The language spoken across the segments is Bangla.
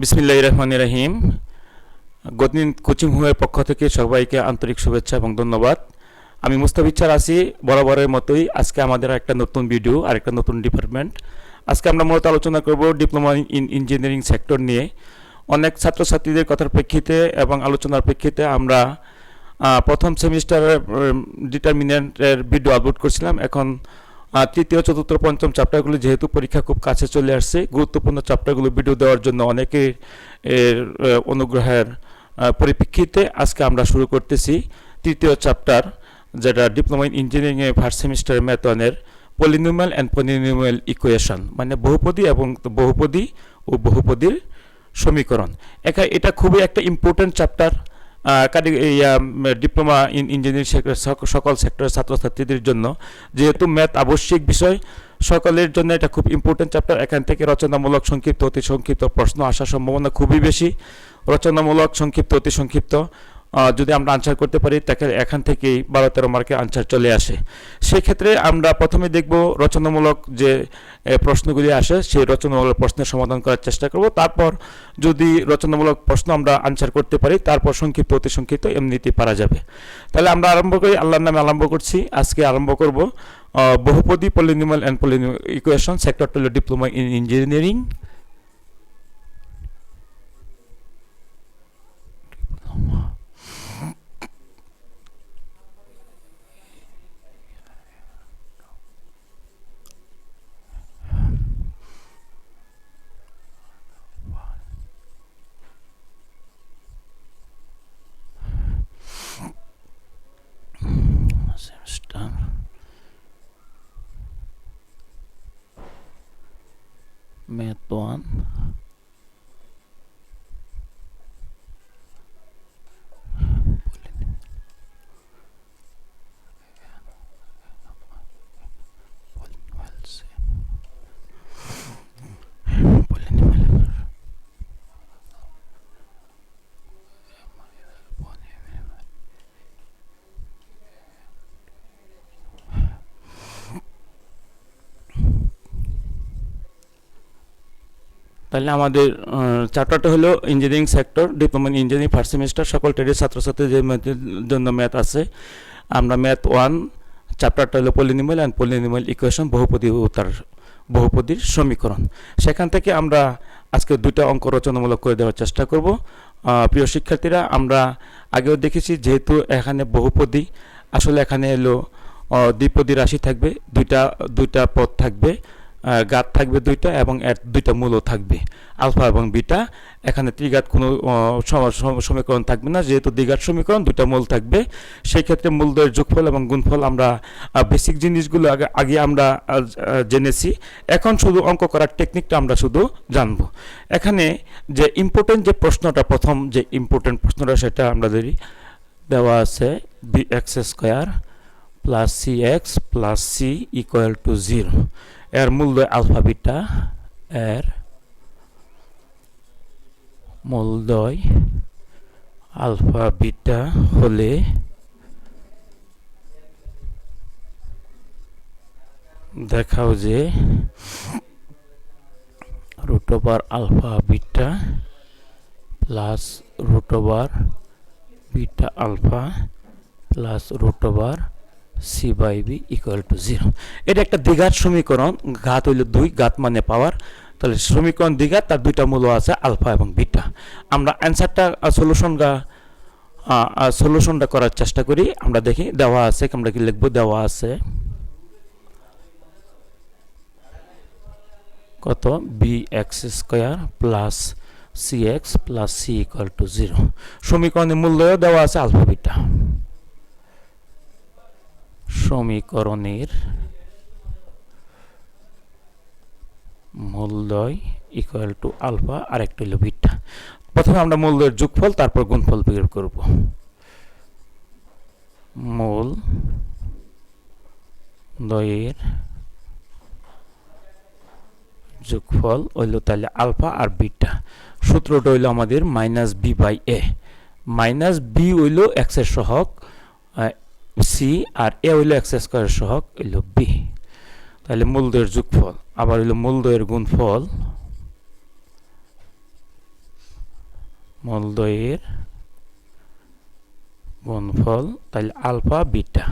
বিসমিল্লাহির রহমানির রহিম। গতিন কোচিং হোমের পক্ষ থেকে সবাইকে আন্তরিক শুভেচ্ছা এবং ধন্যবাদ। আমি মুস্তাফিজ আছি বরাবরের মতোই। আজকে আমাদের একটা নতুন ভিডিও আর একটা নতুন ডিপার্টমেন্ট। আজকে আমরা মূলত আলোচনা করব ডিপ্লোমা ইন ইঞ্জিনিয়ারিং সেক্টর নিয়ে। অনেক ছাত্রছাত্রীদের কথার প্রেক্ষিতে এবং আলোচনার প্রেক্ষিতে আমরা প্রথম সেমিস্টারের ডিটারমিনেন্টের ভিডিও আপলোড করছিলাম। এখন তৃতীয়, চতুর্থ, পঞ্চম চ্যাপ্টারগুলো যেহেতু পরীক্ষা খুব কাছে চলে আসছে, গুরুত্বপূর্ণ চ্যাপ্টারগুলো ভিডিও দেওয়ার জন্য অনেকের অনুগ্রহের পরিপ্রেক্ষিতে আজকে আমরা শুরু করতেছি তৃতীয় চ্যাপ্টার, যেটা ডিপ্লোমা ইন ইঞ্জিনিয়ারিংয়ে ফার্স্ট সেমিস্টার ম্যাথ ওয়ানের পলিনোমিয়াল অ্যান্ড পলিনোমিয়াল ইকুয়েশন, মানে বহুপদী এবং বহুপদী ও বহুপদীর সমীকরণ। এটা খুবই একটা important chapter diploma in engineering সকল সেক্টরের ছাত্রছাত্রীদের জন্য, যেহেতু ম্যাথ আবশ্যিক বিষয় সকলের জন্য। এটা খুব ইম্পর্টেন্ট চ্যাপ্টার। এখান থেকে রচনামূলক সংক্ষিপ্ত, অতি সংক্ষিপ্ত প্রশ্ন আসার সম্ভাবনা খুবই বেশি। রচনামূলক সংক্ষিপ্ত, অতি সংক্ষিপ্ত যদি আমরা আনসার করতে পারি, তাকে এখান থেকেই 12-13 মার্কের আনসার চলে আসে। সেক্ষেত্রে আমরা প্রথমে দেখব রচনামূলক যে প্রশ্নগুলি আসে, সেই রচনামূলক প্রশ্নের সমাধান করার চেষ্টা করব। তারপর যদি রচনামূলক প্রশ্ন আমরা আনসার করতে পারি, তারপর সংক্ষিপ্ত, অতি সংক্ষিপ্ত এমনিতেই পারা যাবে। তাহলে আমরা আরম্ভ করি। আল্লাহর নামে আরম্ভ করছি। আজকে আরম্ভ করব বহুপদী, পলিনোমিয়াল অ্যান্ড পলিনোমিয়াল ইকুয়েশন। সেক্টরটা হলো ডিপ্লোমা ইন ইঞ্জিনিয়ারিং। Math 1 তাহলে আমাদের চ্যাপ্টারটা হলো engineering sector, diploma in engineering first semester. সকল ট্রেডের ছাত্রছাত্রীদের জন্য ম্যাথ আছে। আমরা ম্যাথ 1 চ্যাপ্টারটা হলো পলিনোমিয়াল অ্যান্ড পলিনোমিয়াল ইকুয়েশন, বহুপদী ও তার বহুপদীর সমীকরণ। সেখান থেকে আমরা আজকে দুটো অঙ্ক রচনামূলক করে দেওয়ার চেষ্টা করব। প্রিয় শিক্ষার্থীরা, আমরা আগেও দেখেছি যেহেতু এখানে বহুপদী, আসলে এখানে এলো দ্বিপদী রাশি থাকবে, দুইটা পদ থাকবে, ঘাত থাকবে দুইটা এবং এর দুইটা মূলও থাকবে, আলফা এবং বিটা। এখানে ত্রিঘাত কোনো সমীকরণ থাকবে না, যেহেতু দ্বিঘাত সমীকরণ, দুইটা মূল থাকবে। সেই ক্ষেত্রে মূলদ্বয়ের যোগফল এবং গুণফল আমরা বেসিক জিনিসগুলো আগে আমরা জেনেছি। এখন শুধু অঙ্ক করার টেকনিকটা আমরা শুধু জানবো। এখানে যে ইম্পর্টেন্ট যে প্রশ্নটা, প্রথম যে ইম্পর্টেন্ট প্রশ্নটা, সেটা আমরা ধরি। দেওয়া আছে bx² + cx + c = 0। এর মূলদ্বয় আলফা বিটা, এর মূলদ্বয় আলফা বিটা হলে দেখাও যে √ alpha beta plus √ beta alpha plus √ c/b = 0। এটা একটা দ্বিঘাত সমীকরণ। ঘাত হইল 2, ঘাত মানে পাওয়ার। তাহলে সমীকরণ দ্বিঘাত, তার দুইটা মূল আছে আলফা এবং বিটা। আমরা অ্যান্সারটা সলিউশনটা করার চেষ্টা করি। আমরা দেখি দেওয়া আছে, আমরা কি লিখব। দেওয়া আছে কত, bx² + cx + c = 0। সমীকরণের মূল্য দেওয়া আছে আলফা বিটা। সমীকরণের মূলদ্বয় = আলফা আর একটা হলো বিটা। প্রথমে আমরা মূলদ্বয়ের যোগফল, তারপর গুণফল বের করব। মূলদ্বয়ের যোগফল হইল তাহলে আলফা আর বিটা। সূত্রটা হইল আমাদের -b/a। -b হইল x এর সহগ c, আর a হইল x² এর সহগ হইল b। তাহলে মূলদ্বয়ের যোগফল, আবার হইল মূলদ্বয়ের গুণফল মূলদ্বয়ের গুণফল, তাহলে আলফা বিটা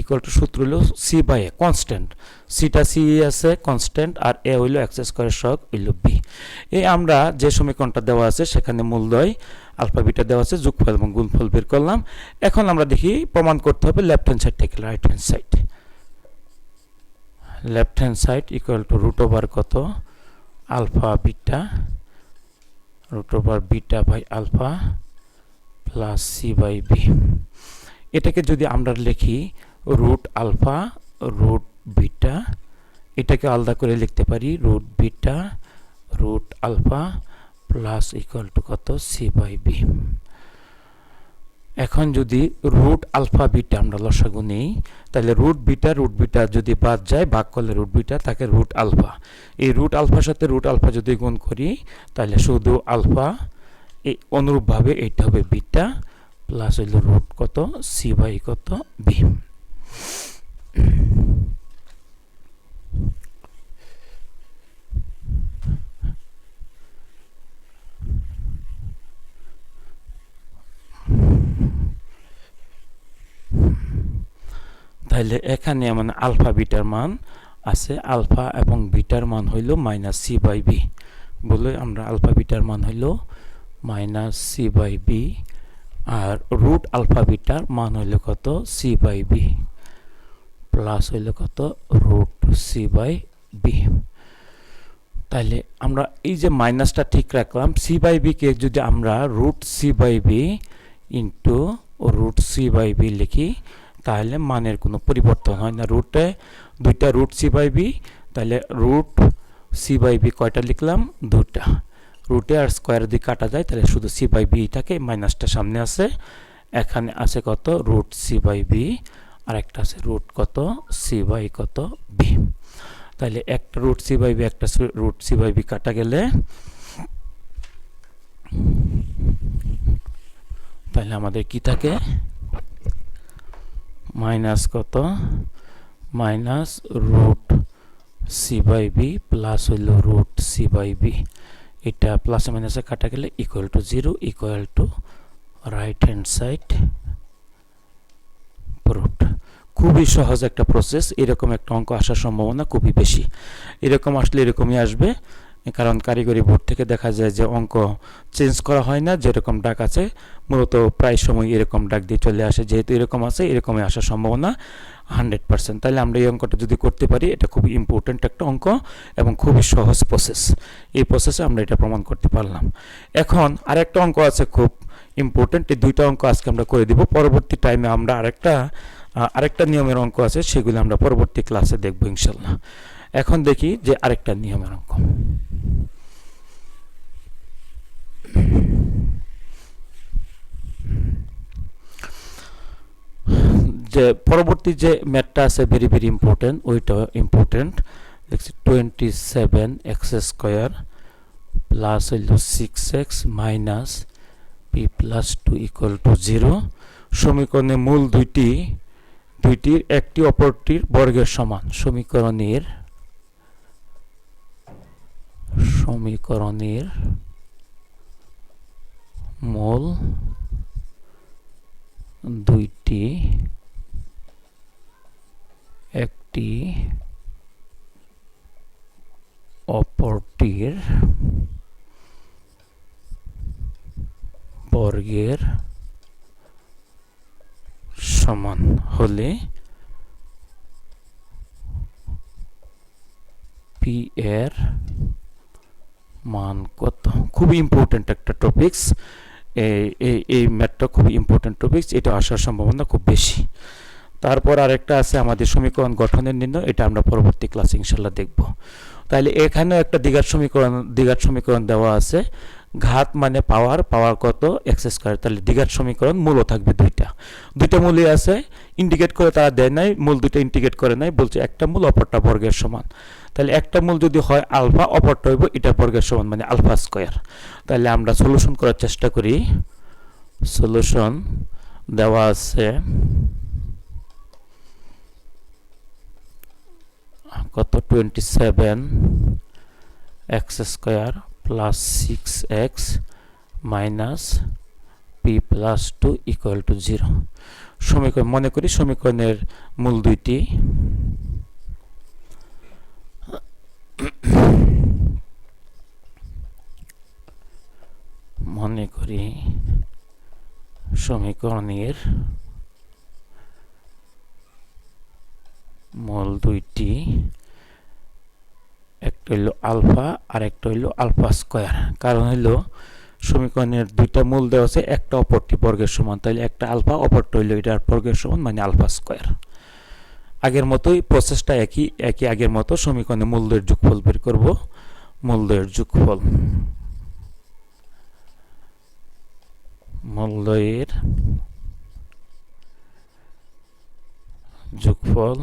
ইকুয়াল টু সূত্র হলো সি বাই এ কনস্ট্যান্ট, সিটা সি আছে কনস্ট্যান্ট, আর এ হইল এক্স স্কয়ার সহগ হইল বি। এই আমরা যে সমীকরণটা দেওয়া আছে সেখানে মূলদ্বয় আলফা বিটা দেওয়া আছে, যোগফল এবং গুণফল বের করলাম। এখন আমরা দেখি প্রমাণ করতে হবে লেফট হ্যান্ড সাইড থেকে right hand side. Left hand side equal to root over কত alpha beta, root over beta by alpha plus C by B. এটাকে যদি আমরা লিখি রুট আলফা রুট বিটা, এটাকে আলাদা করে লিখতে পারি root beta root alpha plus equal to কত সি বাই বি। এখন যদি রুট আলফা বিটা আমরা লসাগু নেই, তাহলে রুট বিটা যদি বাদ যায়, ভাগ করলে রুট বিটা তাকে রুট আলফা, এই রুট আলফার সাথে রুট আলফা যদি গুণ করি তাহলে শুধু আলফা, এই অনুরূপভাবে এইটা হবে বিটা প্লাস হইল রুট কত সি বাই কত বি। তাহলে এখানে মানে আলফা বিটার মান আছে, আলফা এবং বিটার মান হইল মাইনাস সি বাই বি, বলে আমরা আলফা বিটার মান হইল মাইনাস সি বাই বি, আর রুট আলফা বিটার মান হইল কত সি বাই বি প্লাস হইল কত রুট সি বাই বি। তাহলে আমরা এই যে মাইনাসটা ঠিক রাখলাম, সি বাই বি কে যদি আমরা root C by B into root C by B লিখি তাহলে মানের কোনো পরিবর্তন হয় না। রুটে দুইটা রুট সি বাই বি, তাহলে রুট সি বাই বি কয়টা লিখলাম দুটা, রুটে আর স্কোয়ার দিয়ে কাটা যায় তাহলে শুধু সি বাই বি থাকে, মাইনাসটা সামনে আছে। এখানে আছে কত রুট সি বাই বি, আর একটা আছে রুট কত সি বাই কত বি। তাহলে একটা রুট সি বাই বি একটা রুট সি বাই বি কাটা গেলে তাহলে আমাদের কি থাকে মাইনাস কত minus root C by b plus হইল রুট সি বাই বি, এটা প্লাস মাইনাসে কাটা গেলে equal to 0 equal to right hand side proved. খুবই সহজ একটা প্রসেস, এরকম একটা অঙ্ক আসার সম্ভাবনা খুবই বেশি। এরকম আসলে এরকমই আসবে, কারণ কারিগরি বোর্ড থেকে দেখা যায় যে অঙ্ক চেঞ্জ করা হয় না, যেরকম ডাক আছে মূলত প্রায় সময় এরকম ডাক দিয়ে চলে আসে, যেহেতু এরকম আছে এরকমই আসার সম্ভাবনা 100%। তাহলে আমরা এই অঙ্কটা যদি করতে পারি এটা খুবই ইম্পর্টেন্ট একটা অঙ্ক এবং খুবই সহজ প্রসেস, এই প্রসেসে আমরা এটা প্রমাণ করতে পারলাম। এখন আরেকটা অঙ্ক আছে খুব ইম্পর্টেন্ট, এই দুইটা অঙ্ক আজকে আমরা করে দিব, পরবর্তী টাইমে আমরা আরেকটা নিয়মের অঙ্ক আছে সেগুলো আমরা পরবর্তী ক্লাসে দেখব ইনশাল্লাহ। এখন দেখি যে আরেকটা নিয়মের অঙ্ক। যে পরবর্তী যে ম্যাথটা আছে ভেরি ভেরি ইম্পর্টেন্ট, ওইটা ইম্পর্টেন্ট দেখছি 27x² প্লাস হইল 6x minus P plus 2 equal to 0। সমীকরণে মূল দুইটির একটি অপরটির বর্গের সমান। সমীকরণের মূল দুইটি একটি অপরটির বর্গের সমান হলে পি এর মান কত। খুবই ইম্পর্টেন্ট একটা টপিকস, এই ম্যাথটা খুবই ইম্পর্টেন্ট টপিকস, এটা আসার সম্ভাবনা খুব বেশি। তারপর আরেকটা আছে আমাদের সমীকরণ গঠনের নির্ণয়, এটা আমরা পরবর্তী ক্লাসে ইনশাল্লাহ দেখব। তাহলে এখানেও একটা দ্বিঘাত সমীকরণ দেওয়া আছে, ঘাত মানে পাওয়ার কত x², তাহলে দ্বিঘাত সমীকরণ মূলও থাকবে দুইটা মূলই আছে, ইন্ডিকেট করে তারা দেয় নাই, মূল দুইটা ইন্ডিকেট করে নাই, বলছে একটা মূল অপরটা বর্গের সমান। তাহলে একটা মূল যদি হয় আলফা, অপরটা হইব এটা বর্গের সমান মানে আলফা স্কয়ার। তাহলে আমরা সলিউশন করার চেষ্টা করি। সলিউশন দেওয়া আছে কত 27x² plus 6x minus P plus two equal to 0। সমীকরণ মনে করি সমীকরণের মূল দুইটি, মনে করি সমীকরণের মূল দুইটি, একটা হইল আলফা আর একটা হইল আলফা স্কয়ার। কারণ হইল সমীকরণের দুইটা মূল দেওয়া আছে, একটা অপরটি বর্গের সমান, তাহলে একটা আলফা অপরটা হইল এটার বর্গের সমান মানে আলফা স্কয়ার। আগের মতোই প্রসেসটা একই আগের মতো সমীকরণের মূলদ্বয়ের যোগফল বের করব। মূলদ্বয়ের যোগফল, মূলদ্বয়ের যোগফল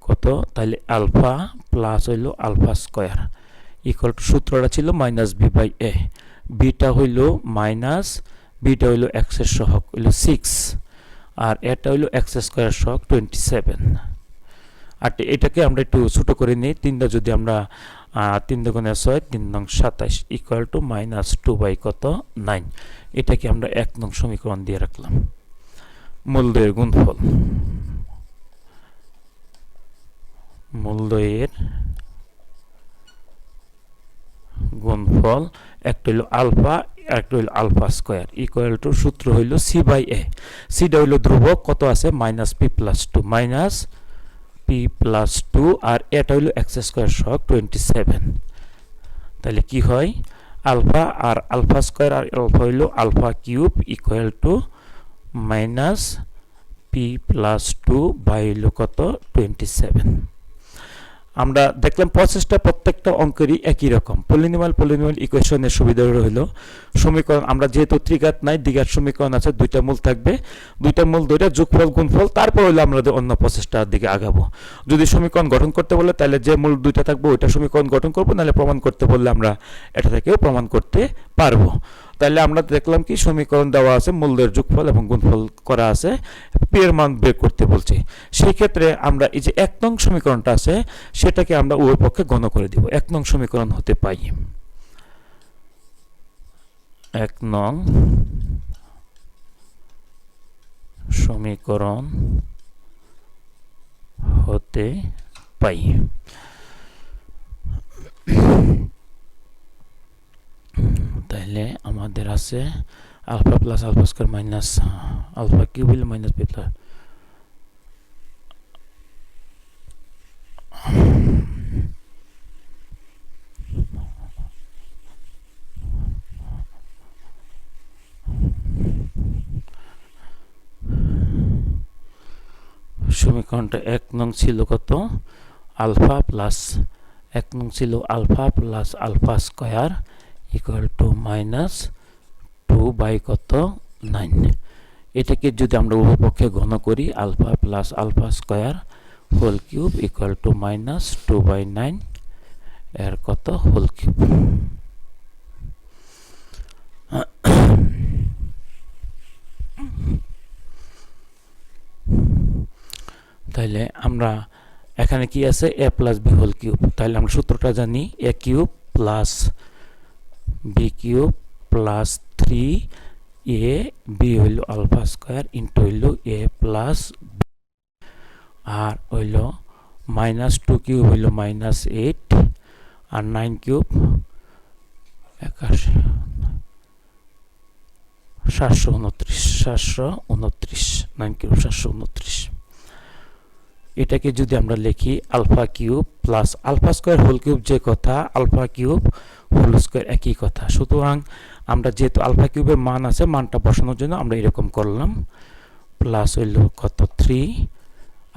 কত, তাহলে আলফা প্লাস হইল আলফা স্কয়ার ইকুয়াল টু, সূত্রটা ছিল minus b by a, beta হইল মাইনাস, বিটা হইল এক্স এর সহগ হইল 6 আর এটা হইল এক্স স্কয়ার সহগ 27। আর এটাকে আমরা একটু ছোট করে নিই, তিনটা যদি আমরা 3 দুগুণে 6 3 নং 27 ইকুয়াল টু মাইনাস 2 বাই কত 9। এটাকে আমরা 1 নং সমীকরণ দিয়ে রাখলাম। মূলদ্বয়ের গুণফল, মূলদ্বয়ের গুণফল একটা হইল আলফা একটা হইল আলফা স্কয়ার ইকুয়াল টু, সূত্র হইল সি বাই এ, সিটা হইল ধ্রুবক কত আছে minus P plus two, minus P plus two আর এটা হইল এক্স স্কয়ার সহগ 27। তাহলে কি হয়, আলফা আর আলফা স্কয়ার আর আলফা হইল alpha cube equal to minus P plus two by হইল কত 27। আমরা দেখলাম প্রসেসটা প্রত্যেকটা অঙ্কেরই একই রকম। পলিনোমিয়াল ইকুয়েশনের সুবিধা হলো সমীকরণ, আমরা যেহেতু ত্রিঘাত নাই দ্বিঘাত সমীকরণ আছে, দুইটা মূল থাকবে, দুইটা মূল দুইটা যোগফল গুণফল, তারপর হইলো আমরা অন্য প্রসেসটার দিকে আগাবো। যদি সমীকরণ গঠন করতে বলে তাহলে যে মূল দুইটা থাকবে ওইটা সমীকরণ গঠন করবো, নাহলে প্রমাণ করতে বললে আমরা এটা থেকেও প্রমাণ করতে পারবো। তাহলে আমরা দেখলাম কি সমীকরণ দেওয়া আছে, মূলদের যোগফল এবং গুণফল করা আছে, পি এর মান বের করতে বলছে। সেই ক্ষেত্রে আমরা এই যে 1 নং সমীকরণটা আছে সেটাকে আমরা উভয় পক্ষে গণ করে দিব। 1 নং সমীকরণ হতে পাই, 1 নং সমীকরণ হতে পাই। তাহলে আমাদের আছে alpha plus alpha square minus alpha cube হইল মাইনাস বি প্লাস সমীকরণটা 1 নং ছিল কত, আলফা প্লাস 1 নং ছিল alpha plus alpha square equal to minus 2 by কত 9। এটাকে যদি আমরা উভয় পক্ষে ঘন করি, alpha plus alpha square whole cube equal to minus 2 by 9 এর কত হোল কিউব। তাহলে আমরা এখানে কি আছে, A plus B whole cube, তাহলে আমরা সূত্রটা জানি, A cube plus B cube plus 3 A B হইল আলফা স্কয়ার ইন্টু হইল এ প্লাস, আর হইল মাইনাস 2 কিউব হইল মাইনাস 8 আর 9 কিউব 729 9 কিউব 729। এটাকে যদি আমরা লিখি alpha cube plus alpha square whole cube, যে কথা আলফা কিউব হোল স্কয়ার একই কথা, সুতরাং আমরা যেহেতু আলফা কিউবের মান আছে মানটা বসানোর জন্য আমরা এরকম করলাম, প্লাস হইল কত 3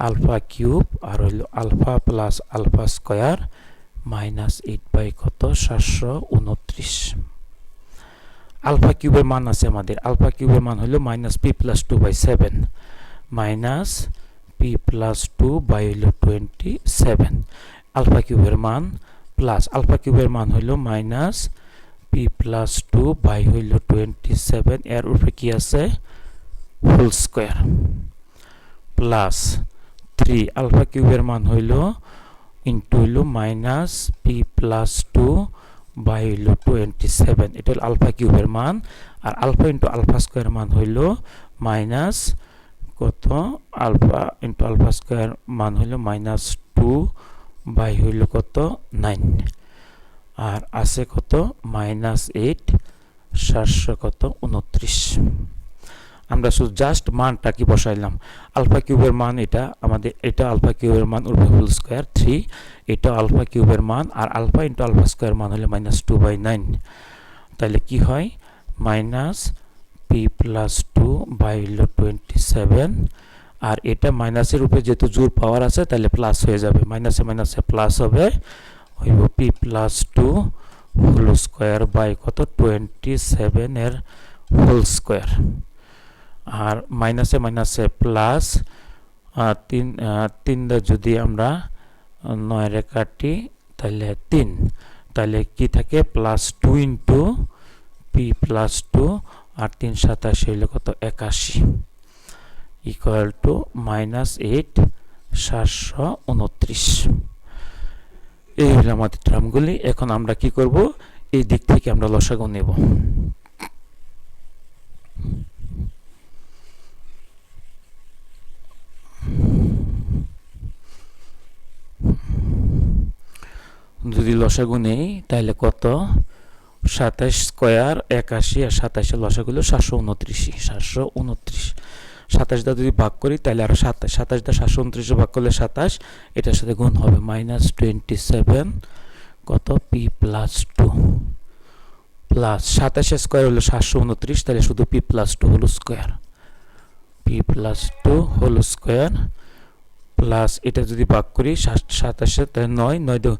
আলফা কিউব আর হইল alpha plus alpha square minus 8 by কত 729। আলফা কিউবের মান আছে আমাদের, আলফা কিউবের মান হইল minus P plus 2 by 7 minus P plus 2 by হইল 27। আলফা কিউবের মান প্লাস আলফা কিউবের মান হইল মাইনাস পি প্লাস 2 বাই হইল 27, এর উপরে কি আছে হোল স্কয়ার, প্লাস 3 আলফা কিউবের মান হইল ইন্টু হইল মাইনাস পি প্লাস 2 বাই হইল 27, এটা হলো আলফা কিউবের মান, আর আলফা ইন্টু আলফা স্কোয়ার মান হইল মাইনাস কত, আলফা ইন্টু আলফা স্কোয়ার মান হইল -2 বাই হইল কত 9, আর আছে কত -8 700 কত 29। আমরা শুধু জাস্ট মানটা কি বসাইলাম, আলফা কিউবের মান এটা আমাদের, এটা আলফা কিউবের মান উপরে হোল স্কোয়ার 3, এটা আলফা কিউবের মান, আর আলফা ইন্টু আলফা স্কোয়ার মান হলে -2 বাই 9, তাহলে কি হয় -p+2 বাই 27, আর এটা মাইনাসের উপরে যেহেতু জোর পাওয়ার আছে তাহলে প্লাস হয়ে যাবে, মাইনাসে মাইনাসে প্লাস হবে, হইব p+2 হোল স্কোয়ার বাই কত 27 এর হোল স্কোয়ার, আর মাইনাসে মাইনাসে প্লাস, 3 যদি আমরা 9 রে কাটি তাহলে 3, তাহলে কি থাকে +2 ইন্টু p+2, আর 3 27 হইলে কত 81 ইকুয়াল টু -8 729। এই হলো আমাদের টার্মগুলি। এখন আমরা কি করব, এই দিক থেকে আমরা লসাগু নেব। যদি লসাগু নেই তাহলে কত, 27 স্কোয়ার 81, আর 27 লসাগু হলো 729, 729। 27 দ্বারা যদি ভাগ করি তাহলে আর 27 দ্বারা 729 ভাগ করলে 27, এটার সাথে গুণ হবে -27 কত p+2 প্লাস 27 স্কোয়ার হলো 729, তাহলে শুধু p+2 whole square, p+2 whole square plus এটা যদি ভাগ করি 27 তাহলে 9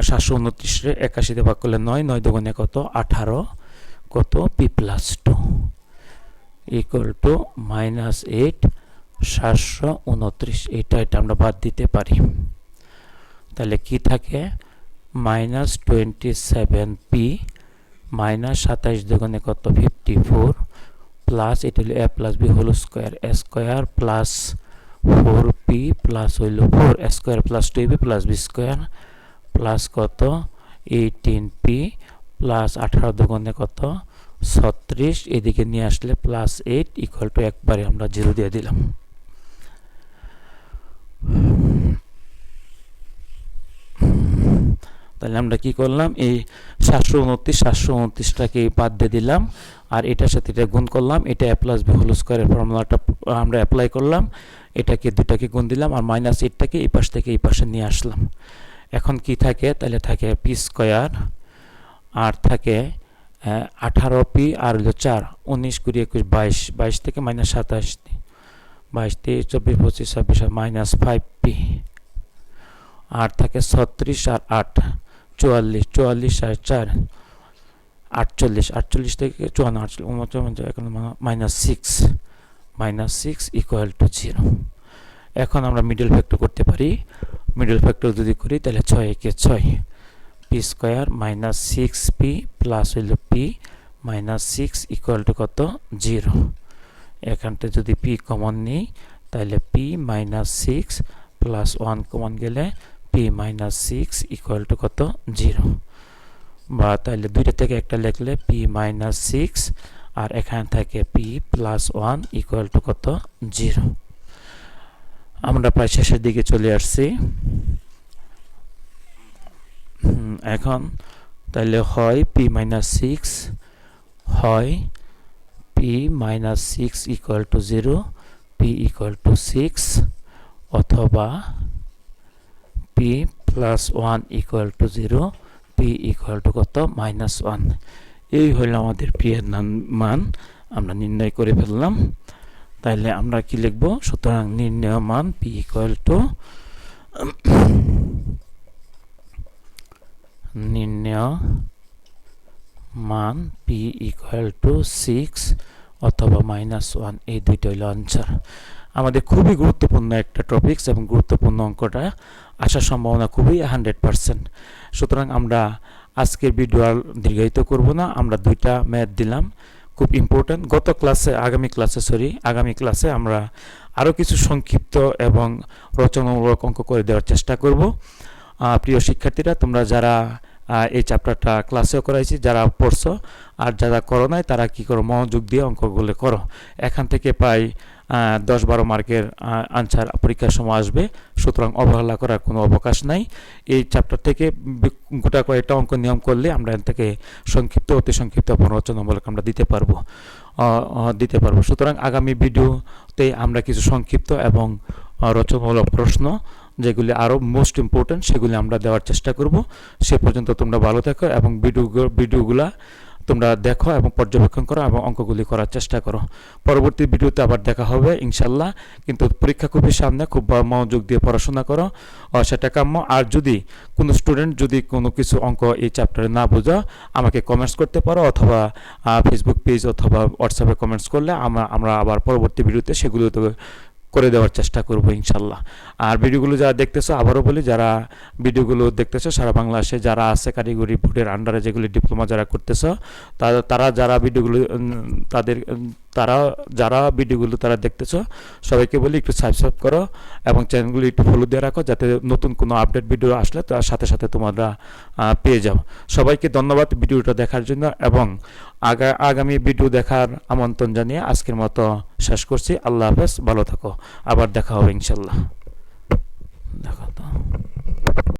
729 রে 81 দিয়ে ভাগ করলে 9 দুগুণে কত 18 কত p+2 ইকুয়াল টু -8 729। এটা আমরা বাদ দিতে পারি, তাহলে কি থাকে -27p -27 দুগুণে কত 54 প্লাস এটা হলো a plus b whole square, a square plus 4p plus হইল 4 a square plus 2b plus b square plus কত 18p প্লাস 18 দুগুণে কত 36, এদিকে নিয়ে আসলে +8 ইকুয়াল টু একবারে আমরা 0 দিয়ে দিলাম। তাহলে আমরা কি করলাম, এই 729টাকে বাদ দিয়ে দিলাম, আর এটার সাথে এটা গুণ করলাম, এটা a প্লাস b হোল স্কোয়ারের ফর্মুলাটা আমরা অ্যাপ্লাই করলাম, এটাকে দুটাকে গুণ দিলাম, আর -8টাকে এই পাশ থেকে এই পাশে নিয়ে আসলাম। এখন কি থাকে, তাহলে থাকে p স্কোয়ার, আর থাকে 18p আর হলো 4, 19 20 21 22, 22 থেকে -27, 22 23 24 25 26 -5p, আর থাকে 36 আর 8 44, 44 আর 4 48, 48 থেকে 54 এখন -6 ইকুয়াল টু 0। এখন আমরা মিডল ফ্যাক্টর করতে পারি, মিডল ফ্যাক্টর যদি করি তাহলে 6 একে 6, p স্কোয়ার -6p প্লাস হইল p -6 ইকুয়াল টু কত 0। এখানটা যদি p কমন নিই তাহলে p -6 প্লাস 1 কমন গেলে p -6 ইকুয়াল টু কত 0, বা তাহলে দুইটা থেকে একটা লিখলে p -6 আর এখানে থাকে p প্লাস 1 ইকুয়াল টু কত 0। আমরা প্রায় শেষের দিকে চলে আসছি। এখন তাহলে হয় p -6 হয় p -6 equal to 0, p equal to 6, অথবা p plus 1 equal to 0, p equal to কত -1। এই হলো আমাদের p এর মান আমরা নির্ণয় করে ফেললাম। তাহলে আমরা কি লিখব, সুতরাং নির্ণয় মান p ইকুয়াল টু নির্ণয় মান p ইকুয়াল টু 6 অথবা -1, এই দুইটা হলো আনসার। আমাদের খুবই গুরুত্বপূর্ণ একটা টপিকস এবং গুরুত্বপূর্ণ অঙ্কটা আসার সম্ভাবনা খুবই 100%। সুতরাং আমরা আজকের ভিডিও আর দীর্ঘায়িত করব না, আমরা দুইটা ম্যাথ দিলাম খুব ইম্পর্টেন্ট। আগামী ক্লাসে আমরা আরও কিছু সংক্ষিপ্ত এবং রচনামূলক অঙ্ক করে দেওয়ার চেষ্টা করব। প্রিয় শিক্ষার্থীরা, তোমরা যারা এই চ্যাপ্টারটা ক্লাসেও করাইছি, যারা পড়ছো আর যারা করো নাই তারা কি করো, মনোযোগ দিয়ে অঙ্কগুলো করো। এখান থেকে প্রায় 10-12 মার্কের আনসার পরীক্ষার সময় আসবে, সুতরাং অবহেলা করার কোনো অবকাশ নাই। এই চ্যাপ্টার থেকে গোটা কয়েকটা অঙ্ক নিয়ম করলে আমরা এখান থেকে সংক্ষিপ্ত, অতি সংক্ষিপ্ত রচনামূলক আমরা দিতে পারবো। সুতরাং আগামী ভিডিওতে আমরা কিছু সংক্ষিপ্ত এবং রচনামূলক প্রশ্ন যেগুলি আরও মোস্ট ইম্পর্টেন্ট সেগুলি আমরা দেওয়ার চেষ্টা করব। সে পর্যন্ত তোমরা ভালো থাকো এবং ভিডিওগুলা তোমরা দেখো এবং পর্যবেক্ষণ করো এবং অঙ্কগুলি করার চেষ্টা করো। পরবর্তী ভিডিওতে আবার দেখা হবে ইনশাল্লাহ। কিন্তু পরীক্ষা খুবই সামনে, খুব মনোযোগ দিয়ে পড়াশোনা করো, সেটা কাম্য। আর যদি কোনো স্টুডেন্ট যদি কোনো কিছু অঙ্ক এই চ্যাপ্টারে না বোঝো, আমাকে কমেন্টস করতে পারো, অথবা ফেসবুক পেজ অথবা হোয়াটসঅ্যাপে কমেন্টস করলে আমরা আবার পরবর্তী ভিডিওতে সেগুলো করে দেওয়ার চেষ্টা করবো ইনশাল্লাহ। আর ভিডিওগুলো যারা দেখতেছো, আবারও বলি, যারা ভিডিওগুলো দেখতেছো সারা বাংলাদেশে যারা আছে কারিগরি বোর্ডের আন্ডারে যেগুলি ডিপ্লোমা যারা করতেছো, তারা যারা ভিডিওগুলো যারা ভিডিওগুলো তারা দেখতেছো, সবাইকে বলি একটু সাবস্ক্রাইব করো এবং চ্যানেলগুলো একটু ফলো দিয়ে রাখো, যাতে নতুন কোনো আপডেট ভিডিও আসলে তার সাথে সাথে তোমরা পেয়ে যাও। সবাইকে ধন্যবাদ ভিডিওটা দেখার জন্য এবং আগামী ভিডিও দেখার আমন্ত্রণ জানিয়ে আজকের মতো শেষ করছি। আল্লাহ হাফেজ, ভালো থাকো, আবার দেখা হবে ইনশাল্লাহ।